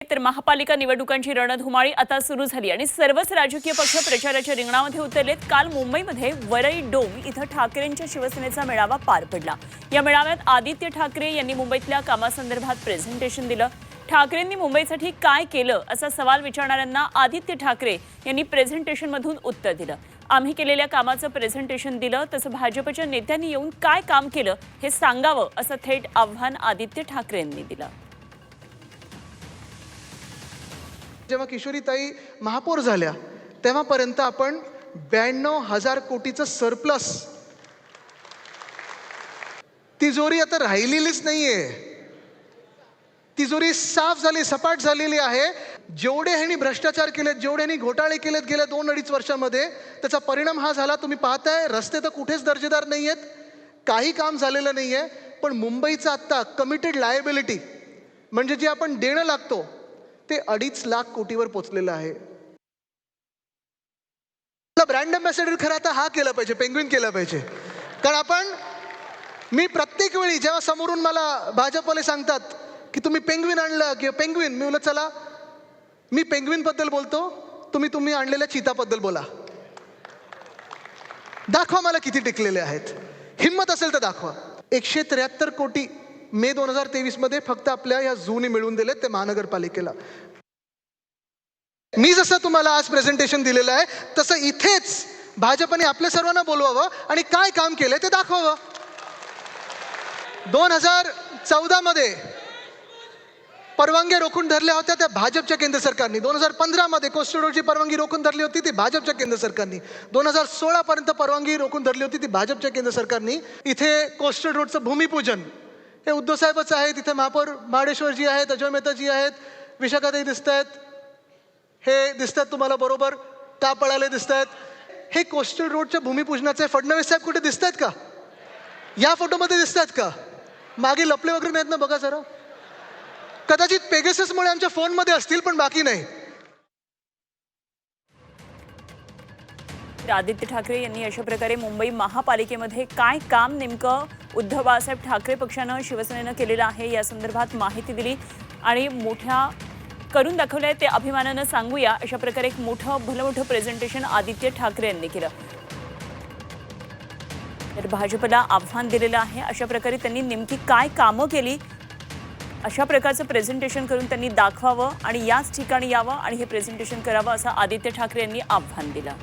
तर महापालिका निवडणुकांची रणधुमाळी आता सुरू झाली आणि सर्वच राजकीय पक्ष प्रचाराच्या रिंगणामध्ये उतरलेत। काल मुंबईमध्ये वरळी डोम इथं ठाकरेंच्या शिवसेनेचा मेळावा पार पडला। या मेळाव्यात आदित्य ठाकरे यांनी मुंबईतल्या कामासंदर्भात प्रेझेंटेशन दिलं। ठाकरेंनी मुंबईसाठी काय केलं असा सवाल विचारणाऱ्यांना आदित्य ठाकरे यांनी प्रेझेंटेशनमधून उत्तर दिलं। आम्ही केलेल्या कामाचं प्रेझेंटेशन दिलं, तसं भाजपच्या नेत्यांनी येऊन काय काम केलं हे सांगावं असं थेट आव्हान आदित्य ठाकरे यांनी दिलं। जेव्हा किशोरीताई महापौर झाल्या तेव्हापर्यंत आपण 92,000 कोटीचं सरप्लस, तिजोरी आता राहिलेलीच नाहीये। तिजोरी साफ झाली, सपाट झालेली आहे। जेवढे ह्यांनी भ्रष्टाचार केलेत, जेवढे ह्यांनी घोटाळे केलेत गेल्या 2-2.5 वर्षांमध्ये, त्याचा परिणाम हा झाला। तुम्ही पाहताय रस्ते तर कुठेच दर्जेदार नाहीयेत, काही काम झालेलं नाहीये। पण मुंबईचं आता कमिटेड लायबिलिटी म्हणजे जे आपण देणं लागतो ते 2.5 लाख कोटीवर पोहोचलेलं आहे। ब्रँड अँबॅसेडर खरं आता हा केला पाहिजे, पेंग्विन केला पाहिजे। कारण मी प्रत्येक वेळी जेव्हा समोरून मला भाजपवाले सांगतात की तुम्ही पेंग्विन आणलं किंवा पेंग्विन, मी बोलत चला मी पेंग्विन बद्दल बोलतो, तुम्ही आणलेल्या चीताबद्दल बोला। दाखवा मला किती टिकलेले आहेत, हिम्मत असेल तर दाखवा। 173 कोटी मे 2023 मध्ये फक्त आपल्या या झूने मिळवून दिले ते महानगरपालिकेला। मी जसं तुम्हाला आज प्रेझेंटेशन दिलेलं आहे तसं इथेच भाजपने आपल्या सर्वांना बोलवावं आणि काय काम केलं ते दाखवावं। 2014 मध्ये परवानग्या रोखून धरल्या होत्या त्या भाजपच्या केंद्र सरकारने। 2015 मध्ये कोस्टल रोडची परवानगी रोखून धरली होती ती भाजपच्या केंद्र सरकारने। 2016 पर्यंत परवानगी रोखून धरली होती ती भाजपच्या केंद्र सरकारने। इथे कोस्टल रोडचं भूमिपूजन हे उद्धव साहेबच आहेत। इथे महापौर महाडेश्वरजी आहेत, अजय मेहताजी आहेत, विशाखाताई दिसत आहेत, हे दिसतात तुम्हाला बरोबर, का पळाले दिसत आहेत। हे कोस्टल रोडच्या भूमिपूजनाचे फडणवीस साहेब कुठे दिसत आहेत का? या फोटोमध्ये दिसत आहेत का? मागे लपले वगैरे नाहीत ना, बघा जरा। कदाचित पेगाससमुळे आमच्या फोनमध्ये असतील पण बाकी नाही। आदित्य ठाकरे यांनी अशा प्रकारे मुंबई महापालिकेमध्ये काय काम नेमकं उद्धव बाळासाहेब ठाकरे पक्षानं शिवसेनेनं केलेलं आहे या संदर्भात माहिती दिली आणि मोठ्या करून दाखवलंय ते अभिमानानं सांगूया अशा प्रकारे एक भलं प्रेझेंटेशन आदित्य ठाकरे यांनी केलं। तर भाजपला आव्हान दिलेलं आहे, अशा प्रकारे त्यांनी नेमकी काय कामं केली अशा प्रकारचं प्रेझेंटेशन करून त्यांनी दाखवावं आणि याच ठिकाणी यावं आणि हे प्रेझेंटेशन करावं असं आदित्य ठाकरे यांनी आव्हान दिलं।